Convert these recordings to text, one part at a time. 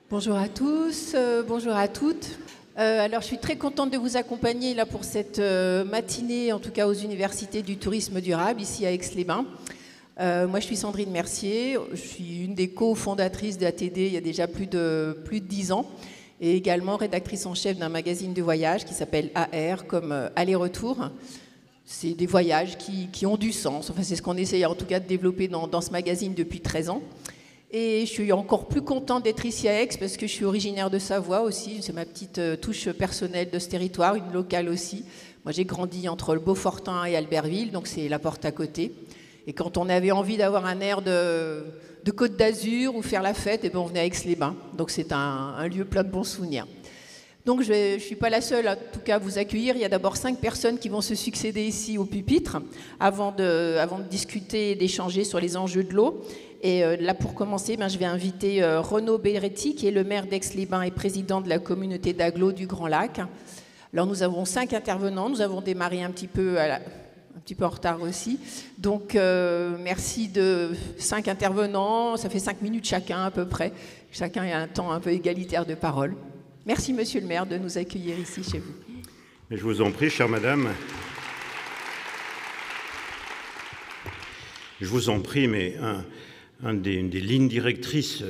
Bonjour à tous, bonjour à toutes. Alors, je suis très contente de vous accompagner là pour cette matinée, en tout cas aux universités du tourisme durable, ici à Aix-les-Bains. Moi, je suis Sandrine Mercier, je suis une des cofondatrices d'ATD il y a déjà plus de 10 ans, et également rédactrice en chef d'un magazine de voyage qui s'appelle AR, comme Aller-Retour. C'est des voyages qui ont du sens. Enfin, c'est ce qu'on essaye en tout cas de développer dans ce magazine depuis 13 ans. Et je suis encore plus contente d'être ici à Aix parce que je suis originaire de Savoie aussi. C'est ma petite touche personnelle de ce territoire, une locale aussi. Moi, j'ai grandi entre le Beaufortin et Albertville, donc c'est la porte à côté. Et quand on avait envie d'avoir un air de Côte d'Azur ou faire la fête, eh ben, on venait à Aix-les-Bains. Donc c'est un lieu plein de bons souvenirs. Donc je ne suis pas la seule, en tout cas, à vous accueillir. Il y a d'abord 5 personnes qui vont se succéder ici au pupitre avant de discuter et d'échanger sur les enjeux de l'eau. Et là, pour commencer, je vais inviter Renaud Belleretti, qui est le maire d'Aix-les-Bains et président de la communauté d'agglo du Grand Lac. Alors, nous avons 5 intervenants. Nous avons démarré un petit peu en retard aussi. Donc, merci de 5 intervenants. Ça fait 5 minutes chacun, à peu près. Chacun a un temps un peu égalitaire de parole. Merci, monsieur le maire, de nous accueillir ici chez vous. Mais je vous en prie, chère madame. Je vous en prie, mais une des lignes directrices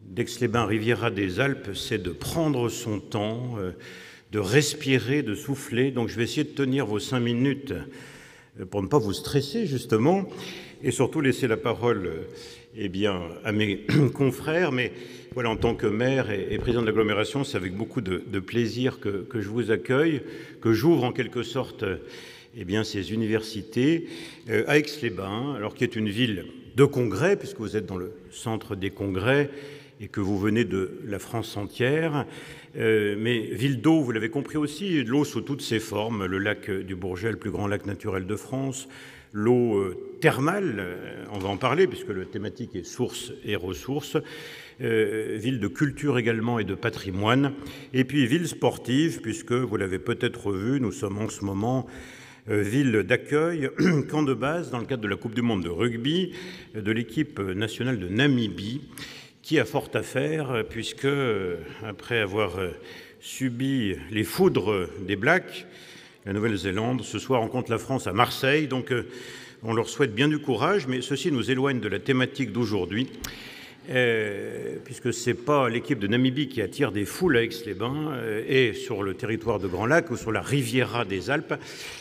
d'Aix-les-Bains Riviera des Alpes, c'est de prendre son temps, de respirer, de souffler. Donc je vais essayer de tenir vos 5 minutes pour ne pas vous stresser, justement, et surtout laisser la parole à mes confrères. Mais voilà, en tant que maire et président de l'agglomération, c'est avec beaucoup de plaisir que je vous accueille, que j'ouvre en quelque sorte ces universités à Aix-les-Bains, alors qui est une ville de congrès, puisque vous êtes dans le centre des congrès et que vous venez de la France entière, mais ville d'eau, vous l'avez compris aussi, de l'eau sous toutes ses formes, le lac du Bourget, le plus grand lac naturel de France, l'eau thermale, on va en parler puisque la thématique est source et ressources, ville de culture également et de patrimoine, et puis ville sportive, puisque vous l'avez peut-être vu, nous sommes en ce moment ville d'accueil, camp de base dans le cadre de la Coupe du monde de rugby de l'équipe nationale de Namibie, qui a fort à faire, puisque après avoir subi les foudres des Blacks, la Nouvelle-Zélande, ce soir rencontre la France à Marseille. Donc on leur souhaite bien du courage, mais ceci nous éloigne de la thématique d'aujourd'hui, puisque ce n'est pas l'équipe de Namibie qui attire des foules à Aix-les-Bains et sur le territoire de Grand Lac ou sur la Riviera des Alpes,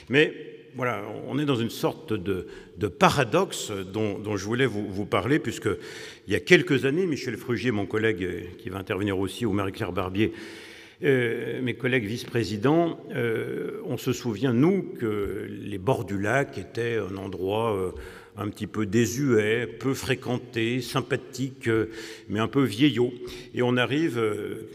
mais voilà, on est dans une sorte de paradoxe dont je voulais vous parler, puisque il y a quelques années, Michel Frugier, mon collègue qui va intervenir aussi, ou Marie-Claire Barbier, mes collègues vice-présidents, on se souvient, nous, que les bords du lac étaient un endroit un petit peu désuet, peu fréquenté, sympathique, mais un peu vieillot. Et on arrive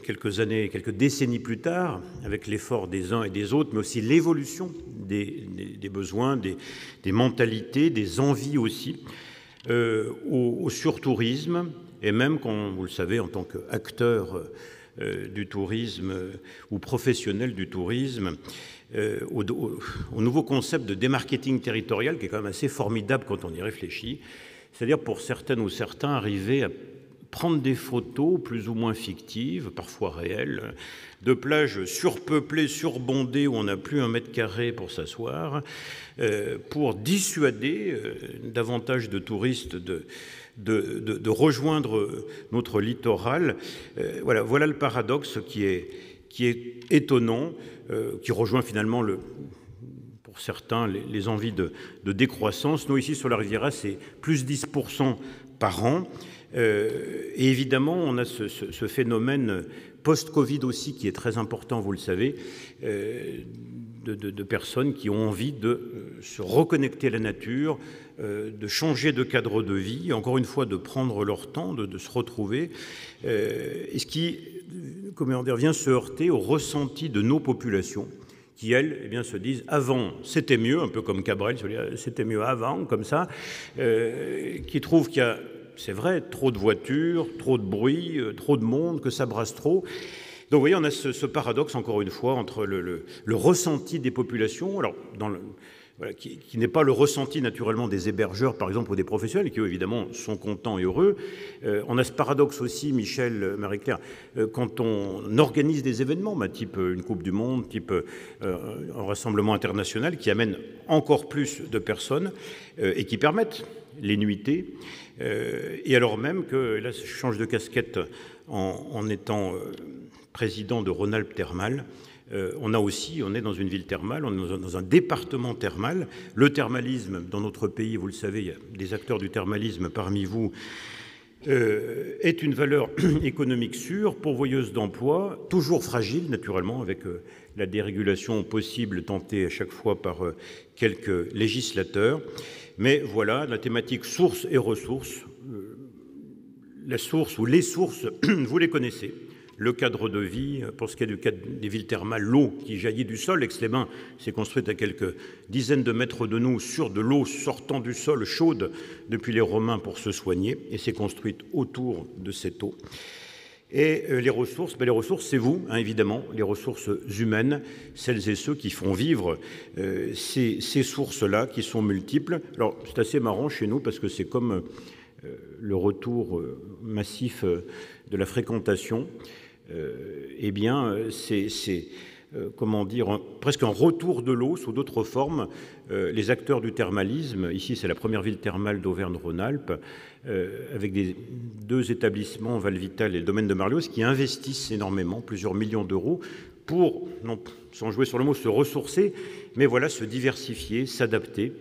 quelques décennies plus tard, avec l'effort des uns et des autres, mais aussi l'évolution des besoins, des mentalités, des envies aussi, au surtourisme, et même quand, vous le savez, en tant qu'acteur du tourisme ou professionnel du tourisme, au nouveau concept de démarketing territorial qui est quand même assez formidable quand on y réfléchit, c'est-à-dire pour certaines ou certains arriver à prendre des photos plus ou moins fictives, parfois réelles, de plages surpeuplées, surbondées où on n'a plus 1 mètre carré pour s'asseoir, pour dissuader davantage de touristes de rejoindre notre littoral. Voilà le paradoxe qui est étonnant, qui rejoint finalement pour certains les envies de décroissance. Nous, ici, sur la Riviera, c'est plus 10% par an. Et évidemment, on a ce phénomène post-Covid aussi qui est très important, vous le savez, de personnes qui ont envie de se reconnecter à la nature, de changer de cadre de vie, encore une fois de prendre leur temps, de se retrouver, et ce qui, vient se heurter au ressenti de nos populations qui, elles, se disent « avant, c'était mieux », un peu comme Cabrel, c'était mieux avant, comme ça, qui trouvent qu'il y a, c'est vrai, trop de voitures, trop de bruit, trop de monde, que ça brasse trop. Donc, vous voyez, on a ce paradoxe, encore une fois, entre le ressenti des populations. Alors, voilà, qui n'est pas le ressenti naturellement des hébergeurs, par exemple, ou des professionnels, qui eux, évidemment, sont contents et heureux. On a ce paradoxe aussi, Michel, Marie-Claire, quand on organise des événements, type une Coupe du Monde, type un rassemblement international, qui amène encore plus de personnes et qui permettent les nuitées, et alors même que, là, je change de casquette en étant président de Rhône-Alpes Thermal, on est dans une ville thermale, on est dans un département thermal. Le thermalisme, dans notre pays, vous le savez, il y a des acteurs du thermalisme parmi vous, est une valeur économique sûre, pourvoyeuse d'emplois, toujours fragile, naturellement, avec la dérégulation possible tentée à chaque fois par quelques législateurs. Mais voilà, la thématique sources et ressources, la source ou les sources, vous les connaissez. Le cadre de vie, pour ce qui est du cadre des villes thermales, l'eau qui jaillit du sol. Aix-les-Bains s'est construite à quelques dizaines de mètres de nous sur de l'eau sortant du sol chaude depuis les Romains pour se soigner, et s'est construite autour de cette eau. Et les ressources, c'est vous, évidemment, les ressources humaines, celles et ceux qui font vivre ces sources-là, qui sont multiples. Alors, c'est assez marrant chez nous, parce que c'est comme le retour massif de la fréquentation. Eh bien, c'est comment dire, presque un retour de l'eau sous d'autres formes. Les acteurs du thermalisme, ici c'est la première ville thermale d'Auvergne-Rhône-Alpes, avec deux établissements, Valvital et le domaine de Marlios, qui investissent énormément, plusieurs millions d'euros, pour, non, sans jouer sur le mot, se ressourcer, mais voilà, se diversifier, s'adapter.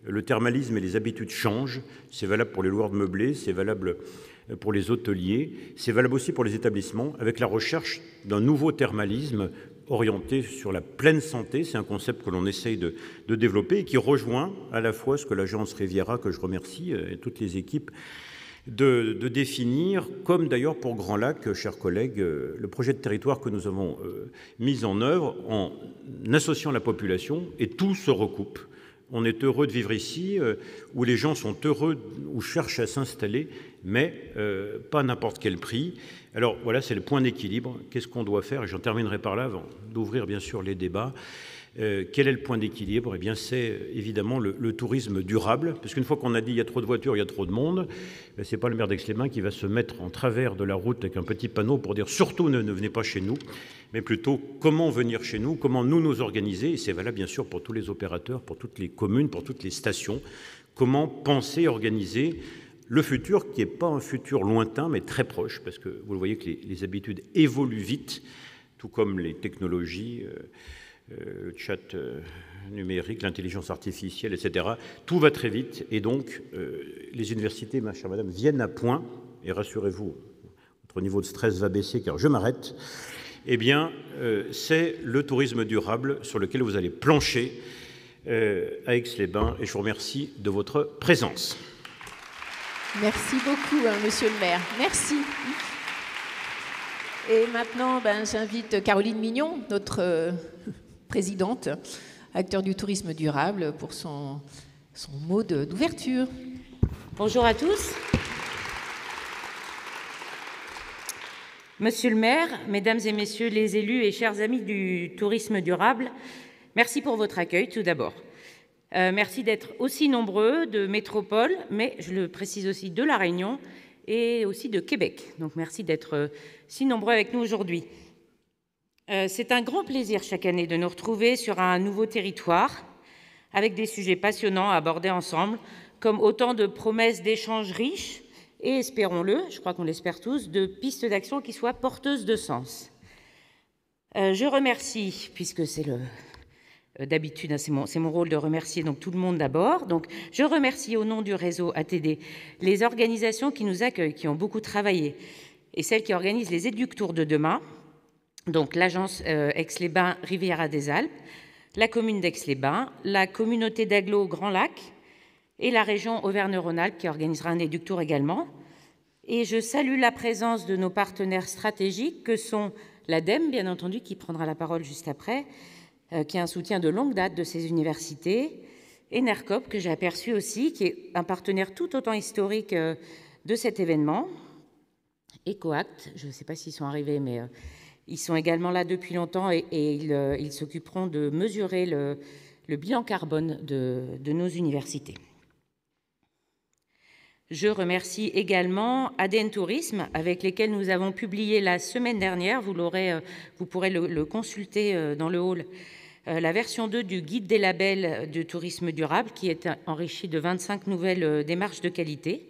Le thermalisme et les habitudes changent, c'est valable pour les loueurs de meublés, c'est valable pour les hôteliers, c'est valable aussi pour les établissements, avec la recherche d'un nouveau thermalisme orienté sur la pleine santé. C'est un concept que l'on essaye de développer et qui rejoint à la fois ce que l'agence Riviera, que je remercie, et toutes les équipes, de définir, comme d'ailleurs pour Grand Lac, chers collègues, le projet de territoire que nous avons mis en œuvre en associant la population, et tout se recoupe. On est heureux de vivre ici, où les gens sont heureux ou cherchent à s'installer, mais pas à n'importe quel prix. Alors voilà, c'est le point d'équilibre. Qu'est-ce qu'on doit faire? Et j'en terminerai par là, avant d'ouvrir bien sûr les débats. Quel est le point d'équilibre? Eh bien, c'est évidemment le tourisme durable, parce qu'une fois qu'on a dit il y a trop de voitures, il y a trop de monde, c'est pas le maire d'Aix-les-Bains qui va se mettre en travers de la route avec un petit panneau pour dire surtout ne venez pas chez nous, mais plutôt comment venir chez nous, comment nous organiser, et c'est valable bien sûr pour tous les opérateurs, pour toutes les communes, pour toutes les stations, comment penser, organiser le futur, qui n'est pas un futur lointain, mais très proche, parce que vous le voyez que les habitudes évoluent vite, tout comme les technologies, le chat numérique, l'intelligence artificielle, etc. Tout va très vite, et donc les universités, ma chère madame, viennent à point, et rassurez-vous, votre niveau de stress va baisser, car je m'arrête. Eh bien, c'est le tourisme durable sur lequel vous allez plancher à Aix-les-Bains, et je vous remercie de votre présence. Merci beaucoup, monsieur le maire. Merci. Et maintenant, j'invite Caroline Mignon, notre présidente, acteur du tourisme durable, pour son mot d'ouverture. Bonjour à tous. Monsieur le maire, mesdames et messieurs les élus et chers amis du tourisme durable, merci pour votre accueil tout d'abord. Merci d'être aussi nombreux de métropole, mais je le précise aussi de La Réunion et aussi de Québec. Donc merci d'être si nombreux avec nous aujourd'hui. C'est un grand plaisir chaque année de nous retrouver sur un nouveau territoire avec des sujets passionnants à aborder ensemble, comme autant de promesses d'échanges riches et, espérons-le, je crois qu'on l'espère tous, de pistes d'action qui soient porteuses de sens. Je remercie, puisque c'est d'habitude, c'est mon rôle de remercier donc tout le monde d'abord. Donc, je remercie au nom du réseau ATD les organisations qui nous accueillent, qui ont beaucoup travaillé, et celles qui organisent les Éductours de demain, donc l'agence Aix-les-Bains Riviera des Alpes, la commune d'Aix-les-Bains, la communauté d'agglo Grand Lac et la région Auvergne-Rhône-Alpes qui organisera un Éductour également. Et je salue la présence de nos partenaires stratégiques que sont l'ADEME, bien entendu, qui prendra la parole juste après, qui est un soutien de longue date de ces universités, et NERCOP, que j'ai aperçu aussi, qui est un partenaire tout autant historique de cet événement, et Coact, je ne sais pas s'ils sont arrivés, mais ils sont également là depuis longtemps, et ils s'occuperont de mesurer le bilan carbone de nos universités. Je remercie également ADN Tourisme, avec lesquels nous avons publié la semaine dernière, vous pourrez le consulter dans le hall, la version 2 du guide des labels de tourisme durable, qui est enrichi de 25 nouvelles démarches de qualité.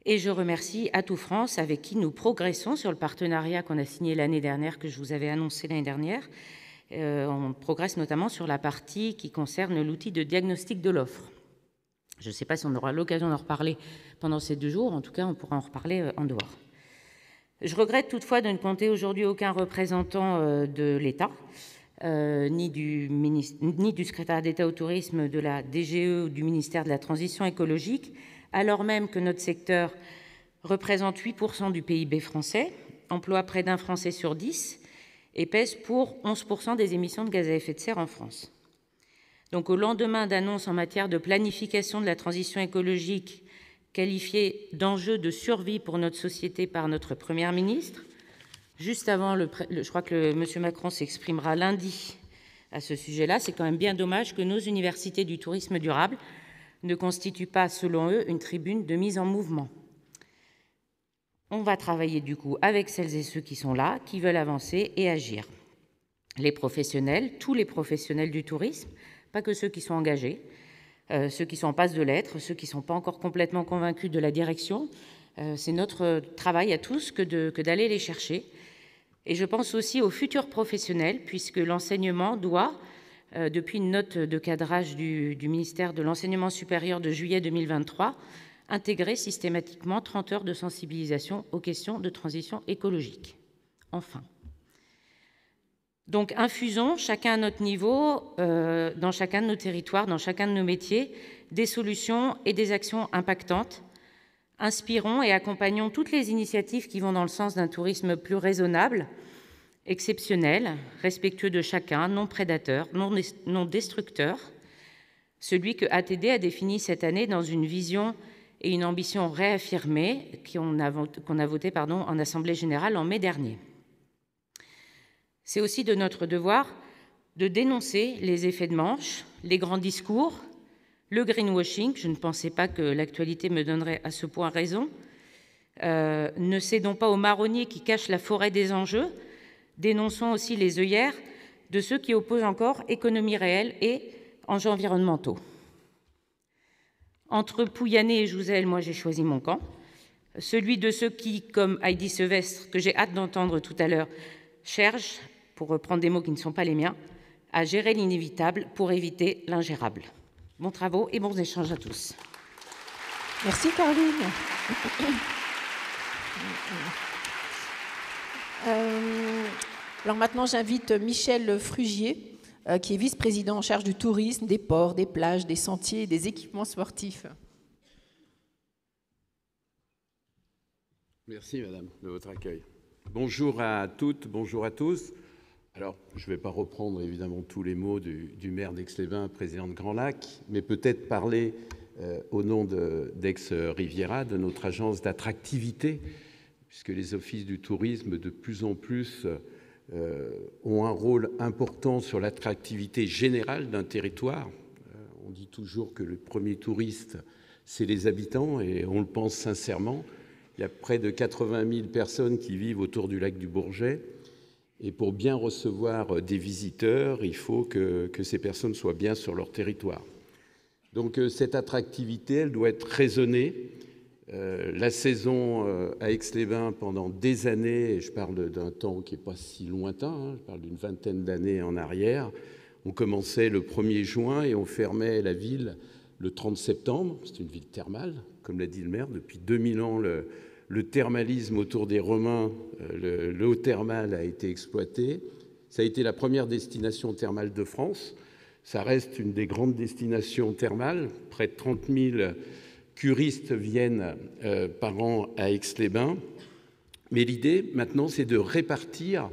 Et je remercie Atout France, avec qui nous progressons sur le partenariat qu'on a signé l'année dernière, que je vous avais annoncé l'année dernière. On progresse notamment sur la partie qui concerne l'outil de diagnostic de l'offre. Je ne sais pas si on aura l'occasion d'en reparler pendant ces 2 jours, en tout cas on pourra en reparler en dehors. Je regrette toutefois de ne compter aujourd'hui aucun représentant de l'État, ni du secrétariat d'État au tourisme, de la DGE ou du ministère de la Transition écologique, alors même que notre secteur représente 8% du PIB français, emploie près d'1 Français sur 10 et pèse pour 11% des émissions de gaz à effet de serre en France. Donc, au lendemain d'annonces en matière de planification de la transition écologique qualifiées d'enjeux de survie pour notre société par notre Première ministre, juste avant, je crois que M. Macron s'exprimera lundi à ce sujet-là, c'est quand même bien dommage que nos universités du tourisme durable ne constituent pas, selon eux, une tribune de mise en mouvement. On va travailler du coup avec celles et ceux qui sont là, qui veulent avancer et agir. Les professionnels, tous les professionnels du tourisme, pas que ceux qui sont engagés, ceux qui sont en passe de l'être, ceux qui ne sont pas encore complètement convaincus de la direction. C'est notre travail à tous que d'aller les chercher. Et je pense aussi aux futurs professionnels, puisque l'enseignement doit, depuis une note de cadrage du ministère de l'Enseignement supérieur de juillet 2023, intégrer systématiquement 30 heures de sensibilisation aux questions de transition écologique. Enfin. Donc, infusons, chacun à notre niveau, dans chacun de nos territoires, dans chacun de nos métiers, des solutions et des actions impactantes. Inspirons et accompagnons toutes les initiatives qui vont dans le sens d'un tourisme plus raisonnable, exceptionnel, respectueux de chacun, non prédateur, non destructeur, celui que ATD a défini cette année dans une vision et une ambition réaffirmée qu'on a votée en Assemblée générale en mai dernier. C'est aussi de notre devoir de dénoncer les effets de manche, les grands discours, le greenwashing. Je ne pensais pas que l'actualité me donnerait à ce point raison. Ne cédons pas aux marronniers qui cachent la forêt des enjeux. Dénonçons aussi les œillères de ceux qui opposent encore économie réelle et enjeux environnementaux. Entre Pouyanné et Jouzel, moi j'ai choisi mon camp, celui de ceux qui, comme Heidi Sevestre, que j'ai hâte d'entendre tout à l'heure, cherchent, pour reprendre des mots qui ne sont pas les miens, à gérer l'inévitable pour éviter l'ingérable. Bons travaux et bons échanges à tous. Merci Caroline. Alors maintenant, j'invite Michel Frugier, qui est vice-président en charge du tourisme, des ports, des plages, des sentiers et des équipements sportifs. Merci Madame de votre accueil. Bonjour à toutes, bonjour à tous. Alors, je ne vais pas reprendre évidemment tous les mots du maire d'Aix-les-Bains, président de Grand Lac, mais peut-être parler au nom d'Aix-Riviera, de notre agence d'attractivité, puisque les offices du tourisme de plus en plus ont un rôle important sur l'attractivité générale d'un territoire. On dit toujours que le premier touriste, c'est les habitants, et on le pense sincèrement. Il y a près de 80 000 personnes qui vivent autour du lac du Bourget. Et pour bien recevoir des visiteurs, il faut que ces personnes soient bien sur leur territoire. Donc cette attractivité, elle doit être raisonnée. La saison à Aix-les-Bains, pendant des années, et je parle d'un temps qui n'est pas si lointain, je parle d'une vingtaine d'années en arrière, on commençait le 1er juin et on fermait la ville le 30 septembre. C'est une ville thermale, comme l'a dit le maire. Depuis 2000 ans, le thermalisme autour des Romains, l'eau thermale a été exploitée. Ça a été la première destination thermale de France. Ça reste une des grandes destinations thermales. Près de 30 000 curistes viennent par an à Aix-les-Bains. Mais l'idée, maintenant, c'est de répartir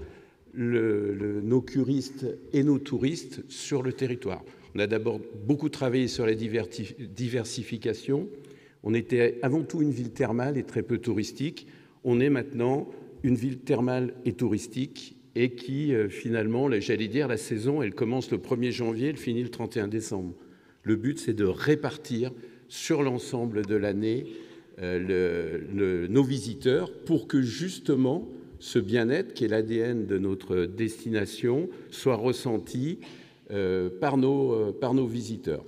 nos curistes et nos touristes sur le territoire. On a d'abord beaucoup travaillé sur la diversification. On était avant tout une ville thermale et très peu touristique. On est maintenant une ville thermale et touristique. et qui, finalement, j'allais dire, la saison, elle commence le 1er janvier, elle finit le 31 décembre. Le but, c'est de répartir sur l'ensemble de l'année nos visiteurs pour que, justement, ce bien-être, qui est l'ADN de notre destination, soit ressenti par nos visiteurs.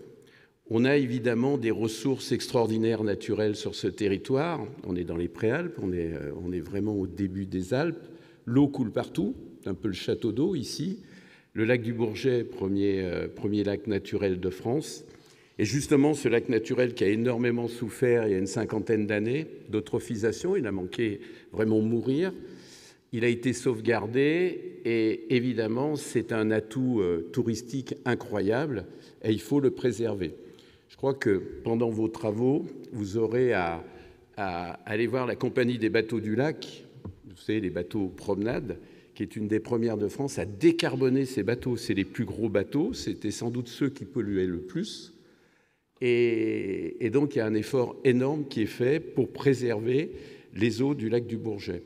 On a évidemment des ressources extraordinaires naturelles sur ce territoire. On est dans les Préalpes, on est vraiment au début des Alpes. L'eau coule partout, c'est un peu le château d'eau ici. Le lac du Bourget, premier lac naturel de France. Et justement, ce lac naturel qui a énormément souffert il y a une 50aine d'années d'eutrophisation, il a manqué vraiment mourir. Il a été sauvegardé et évidemment, c'est un atout touristique incroyable et il faut le préserver. Je crois que pendant vos travaux, vous aurez à aller voir la Compagnie des bateaux du lac, vous savez, les bateaux promenades, qui est une des premières de France à décarboner ces bateaux. C'est les plus gros bateaux, c'était sans doute ceux qui polluaient le plus. Et donc, il y a un effort énorme qui est fait pour préserver les eaux du lac du Bourget.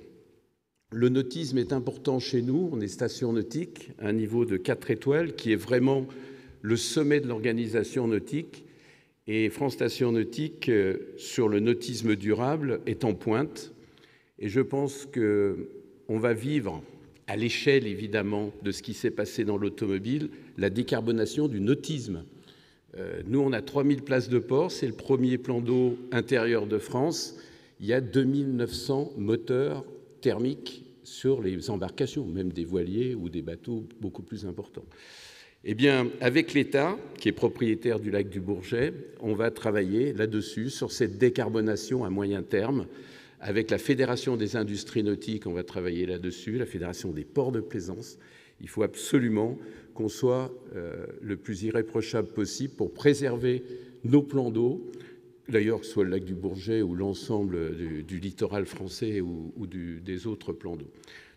Le nautisme est important chez nous. On est station nautique, à un niveau de 4 étoiles, qui est vraiment le sommet de l'organisation nautique. Et France Station Nautique, sur le nautisme durable, est en pointe. Et je pense qu'on va vivre, à l'échelle évidemment de ce qui s'est passé dans l'automobile, la décarbonation du nautisme. Nous, on a 3000 places de port, c'est le premier plan d'eau intérieur de France. Il y a 2900 moteurs thermiques sur les embarcations, même des voiliers ou des bateaux beaucoup plus importants. Eh bien, avec l'État, qui est propriétaire du lac du Bourget, on va travailler là-dessus, sur cette décarbonation à moyen terme. Avec la Fédération des industries nautiques, on va travailler là-dessus, la Fédération des ports de plaisance. Il faut absolument qu'on soit le plus irréprochable possible pour préserver nos plans d'eau, d'ailleurs que ce soit le lac du Bourget ou l'ensemble du littoral français ou des autres plans d'eau.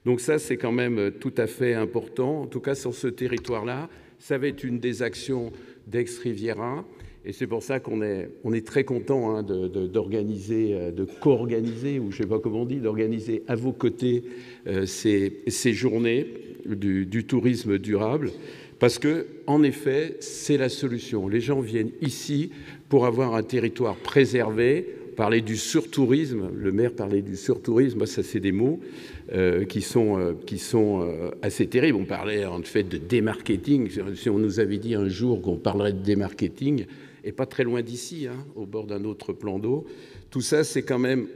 Donc ça, c'est quand même tout à fait important. En tout cas, sur ce territoire-là, ça va être une des actions d'Aix-Riviera. Et c'est pour ça qu'on est très content d'organiser, de co-organiser, ou je ne sais pas comment on dit, d'organiser à vos côtés ces journées du tourisme durable. Parce que, en effet, c'est la solution. Les gens viennent ici pour avoir un territoire préservé. Parler du surtourisme, le maire parlait du surtourisme, ça c'est des mots qui sont assez terribles. On parlait en fait de démarketing. Si on nous avait dit un jour qu'on parlerait de démarketing, et pas très loin d'ici, au bord d'un autre plan d'eau, tout ça c'est quand même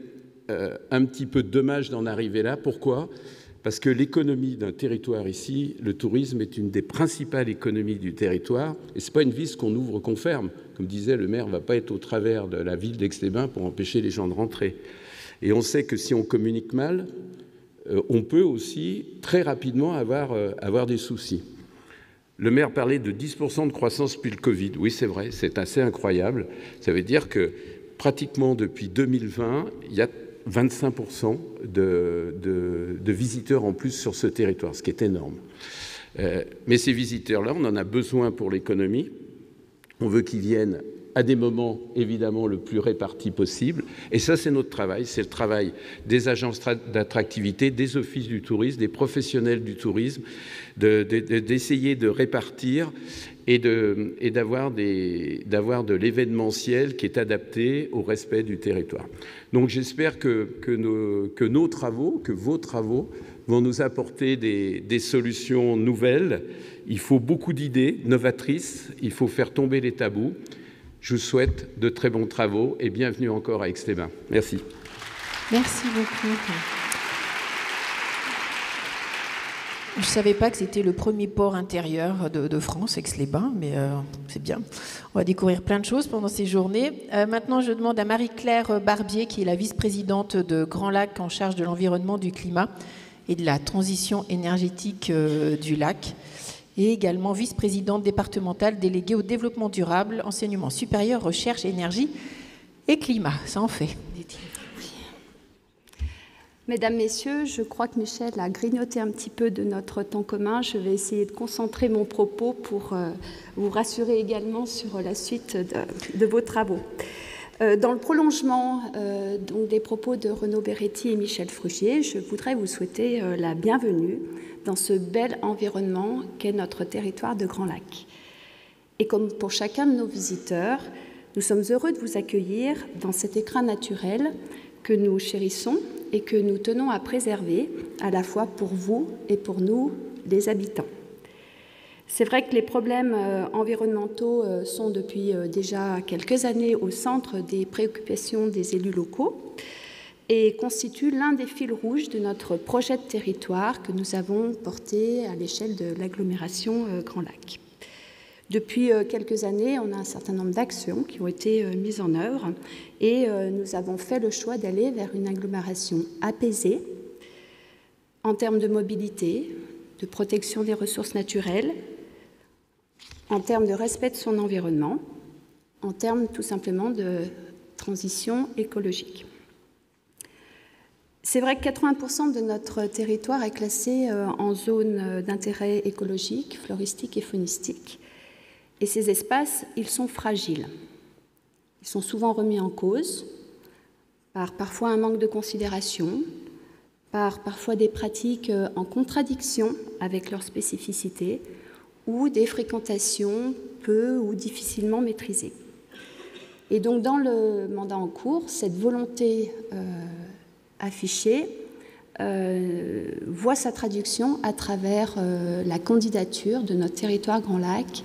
un petit peu dommage d'en arriver là. Pourquoi ? Parce que l'économie d'un territoire ici, le tourisme est une des principales économies du territoire, et ce n'est pas une vis qu'on ouvre, qu'on ferme. Comme disait le maire, ne va pas être au travers de la ville d'Aix-les-Bains pour empêcher les gens de rentrer. Et on sait que si on communique mal, on peut aussi très rapidement avoir des soucis. Le maire parlait de 10% de croissance depuis le Covid. Oui, c'est vrai, c'est assez incroyable. Ça veut dire que pratiquement depuis 2020, il y a 25% de visiteurs en plus sur ce territoire, ce qui est énorme. Mais ces visiteurs-là, on en a besoin pour l'économie. On veut qu'ils viennent à des moments, évidemment, le plus répartis possible. Et ça, c'est notre travail. C'est le travail des agences d'attractivité, des offices du tourisme, des professionnels du tourisme, d'essayer de répartir et d'avoir de l'événementiel qui est adapté au respect du territoire. Donc j'espère que nos travaux, que vos travaux vont nous apporter des solutions nouvelles. Il faut beaucoup d'idées novatrices, il faut faire tomber les tabous. Je vous souhaite de très bons travaux et bienvenue encore à Aix-les-Bains. Merci. Merci beaucoup. Je ne savais pas que c'était le premier port intérieur de France, Aix-les-Bains, mais c'est bien. On va découvrir plein de choses pendant ces journées. Maintenant, je demande à Marie-Claire Barbier, qui est la vice-présidente de Grand Lac en charge de l'environnement, du climat et de la transition énergétique du lac, et également vice-présidente départementale déléguée au développement durable, enseignement supérieur, recherche, énergie et climat. Ça en fait. Mesdames, Messieurs, je crois que Michel a grignoté un petit peu de notre temps commun. Je vais essayer de concentrer mon propos pour vous rassurer également sur la suite de vos travaux. Dans le prolongement donc des propos de Renaud Beretti et Michel Frugier, je voudrais vous souhaiter la bienvenue dans ce bel environnement qu'est notre territoire de Grand Lac. Et comme pour chacun de nos visiteurs, nous sommes heureux de vous accueillir dans cet écrin naturel que nous chérissons et que nous tenons à préserver, à la fois pour vous et pour nous, les habitants. C'est vrai que les problèmes environnementaux sont depuis déjà quelques années au centre des préoccupations des élus locaux et constituent l'un des fils rouges de notre projet de territoire que nous avons porté à l'échelle de l'agglomération Grand Lac. Depuis quelques années, on a un certain nombre d'actions qui ont été mises en œuvre et nous avons fait le choix d'aller vers une agglomération apaisée en termes de mobilité, de protection des ressources naturelles, en termes de respect de son environnement, en termes tout simplement de transition écologique. C'est vrai que 80% de notre territoire est classé en zone d'intérêt écologique, floristique et faunistique. Et ces espaces, ils sont fragiles. Ils sont souvent remis en cause par parfois un manque de considération, par parfois des pratiques en contradiction avec leur spécificité, ou des fréquentations peu ou difficilement maîtrisées. Et donc dans le mandat en cours, cette volonté affichée voit sa traduction à travers la candidature de notre territoire Grand Lac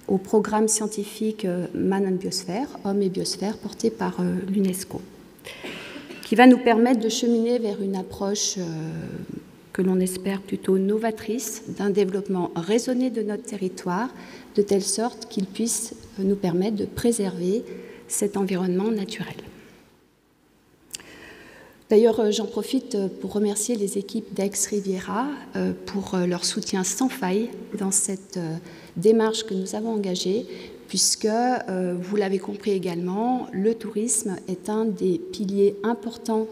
au programme scientifique Man and Biosphère, Hommes et Biosphère, porté par l'UNESCO, qui va nous permettre de cheminer vers une approche que l'on espère plutôt novatrice, d'un développement raisonné de notre territoire, de telle sorte qu'il puisse nous permettre de préserver cet environnement naturel. D'ailleurs, j'en profite pour remercier les équipes d'Aix-Riviera pour leur soutien sans faille dans cette démarche que nous avons engagée, puisque, vous l'avez compris également, le tourisme est un des piliers importants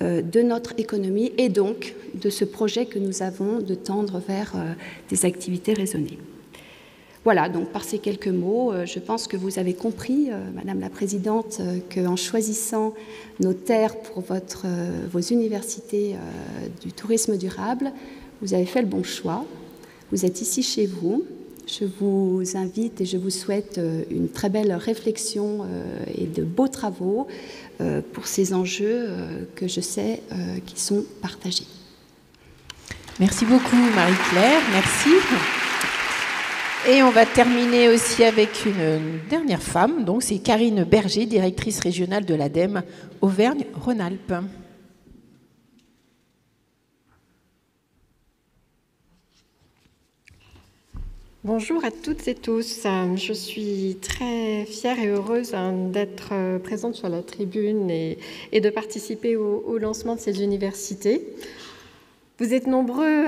de notre économie et donc de ce projet que nous avons de tendre vers des activités raisonnées. Voilà, donc par ces quelques mots, je pense que vous avez compris, Madame la Présidente, qu'en choisissant nos terres pour vos universités du tourisme durable, vous avez fait le bon choix. Vous êtes ici chez vous. Je vous invite et je vous souhaite une très belle réflexion et de beaux travaux pour ces enjeux que je sais qui sont partagés. Merci beaucoup Marie-Claire, merci. Et on va terminer aussi avec une dernière femme, donc c'est Karine Berger, directrice régionale de l'ADEME Auvergne-Rhône-Alpes. Bonjour à toutes et tous. Je suis très fière et heureuse d'être présente sur la tribune et de participer au lancement de ces universités. Vous êtes nombreux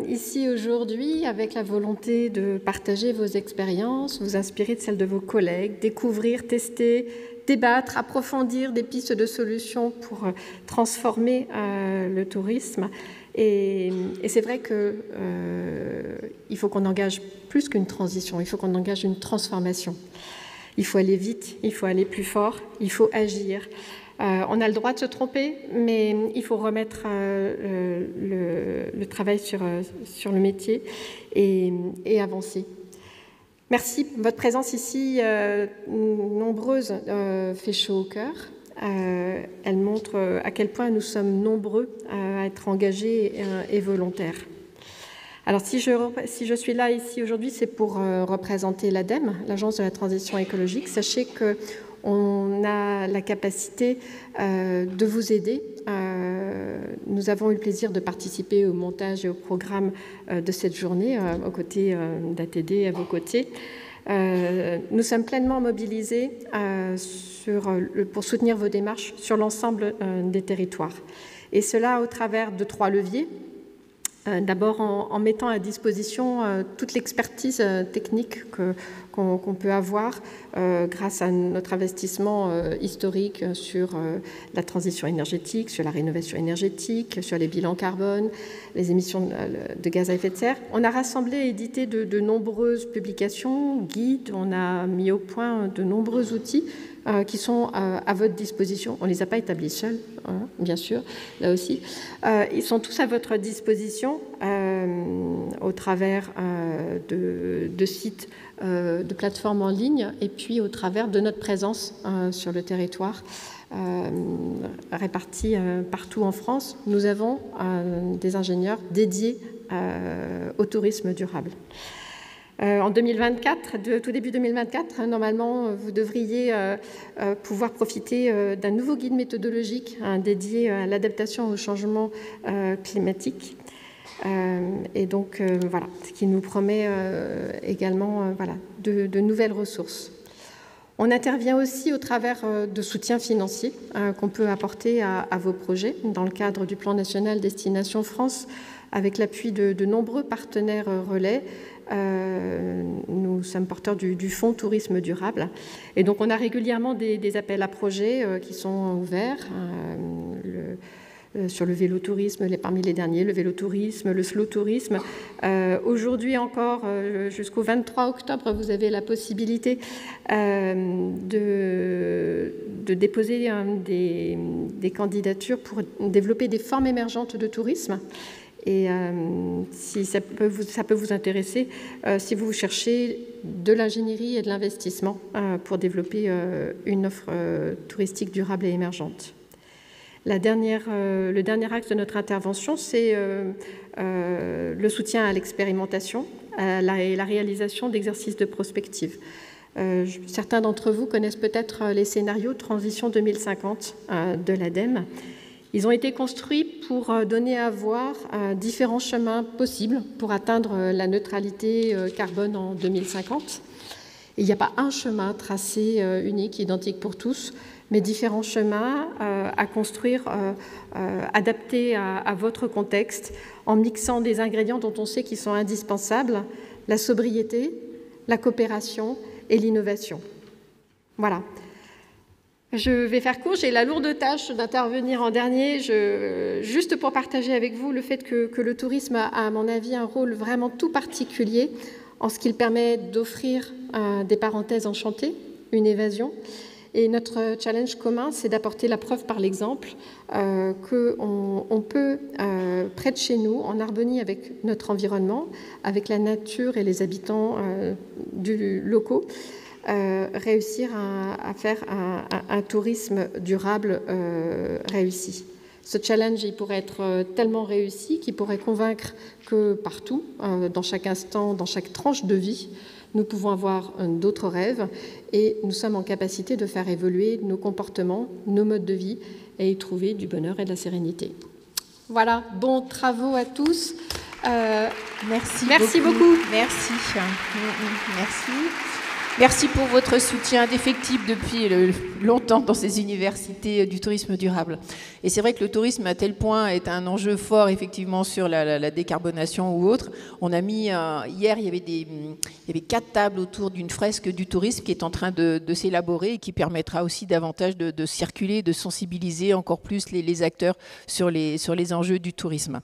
ici aujourd'hui avec la volonté de partager vos expériences, vous inspirer de celles de vos collègues, découvrir, tester, débattre, approfondir des pistes de solutions pour transformer le tourisme. Et c'est vrai qu'il faut qu'on engage plus qu'une transition, il faut qu'on engage une transformation. Il faut aller vite, il faut aller plus fort, il faut agir. On a le droit de se tromper, mais il faut remettre le travail sur le métier et avancer. Merci. Votre présence ici, nombreuse, fait chaud au cœur. Elle montre à quel point nous sommes nombreux à être engagés et volontaires. Alors, si je suis là ici aujourd'hui, c'est pour représenter l'ADEME, l'Agence de la transition écologique. Sachez qu'on a la capacité de vous aider. Nous avons eu le plaisir de participer au montage et au programme de cette journée, aux côtés d'ATD, à vos côtés. Nous sommes pleinement mobilisés pour soutenir vos démarches sur l'ensemble des territoires. Et cela au travers de 3 leviers. D'abord en mettant à disposition toute l'expertise technique qu'on peut avoir grâce à notre investissement historique sur la transition énergétique, sur la rénovation énergétique, sur les bilans carbone, les émissions de gaz à effet de serre. On a rassemblé et édité de nombreuses publications, guides, on a mis au point de nombreux outils qui sont à votre disposition. On ne les a pas établis seuls, hein, bien sûr, là aussi. Ils sont tous à votre disposition au travers de sites, de plateformes en ligne et puis au travers de notre présence sur le territoire. Répartis partout en France, nous avons des ingénieurs dédiés au tourisme durable. En 2024, tout début 2024, normalement, vous devriez pouvoir profiter d'un nouveau guide méthodologique dédié à l'adaptation au changement climatique. Et donc, voilà, ce qui nous promet également voilà, de nouvelles ressources. On intervient aussi au travers de soutiens financiers qu'on peut apporter à vos projets dans le cadre du plan national Destination France, avec l'appui de nombreux partenaires relais. Nous sommes porteurs du Fonds Tourisme Durable. Et donc, on a régulièrement des appels à projets qui sont ouverts. Sur le vélotourisme, parmi les derniers, le vélotourisme, le slow tourisme. Aujourd'hui encore, jusqu'au 23 octobre, vous avez la possibilité de déposer des candidatures pour développer des formes émergentes de tourisme. Et si ça peut vous intéresser, si vous cherchez de l'ingénierie et de l'investissement pour développer une offre touristique durable et émergente. Le dernier axe de notre intervention, c'est le soutien à l'expérimentation et la réalisation d'exercices de prospective. Certains d'entre vous connaissent peut-être les scénarios Transition 2050 de l'ADEME. Ils ont été construits pour donner à voir différents chemins possibles pour atteindre la neutralité carbone en 2050. Il n'y a pas un chemin tracé unique, identique pour tous, mais différents chemins à construire, adaptés à votre contexte, en mixant des ingrédients dont on sait qu'ils sont indispensables, la sobriété, la coopération et l'innovation. Voilà. Je vais faire court, j'ai la lourde tâche d'intervenir en dernier, juste pour partager avec vous le fait que le tourisme a, à mon avis, un rôle vraiment tout particulier en ce qu'il permet d'offrir des parenthèses enchantées, une évasion. Et notre challenge commun, c'est d'apporter la preuve par l'exemple qu'on peut, près de chez nous, en harmonie avec notre environnement, avec la nature et les habitants locaux, réussir à faire un tourisme durable réussi. Ce challenge, il pourrait être tellement réussi qu'il pourrait convaincre que partout, dans chaque instant, dans chaque tranche de vie, nous pouvons avoir d'autres rêves et nous sommes en capacité de faire évoluer nos comportements, nos modes de vie et y trouver du bonheur et de la sérénité. Voilà, bons travaux à tous. Merci beaucoup. Merci. Merci. Merci pour votre soutien indéfectible depuis longtemps dans ces universités du tourisme durable. Et c'est vrai que le tourisme, à tel point, est un enjeu fort, effectivement, sur la décarbonation ou autre. On a mis, hier, il y avait 4 tables autour d'une fresque du tourisme qui est en train de s'élaborer et qui permettra aussi davantage de circuler, de sensibiliser encore plus les acteurs sur les enjeux du tourisme.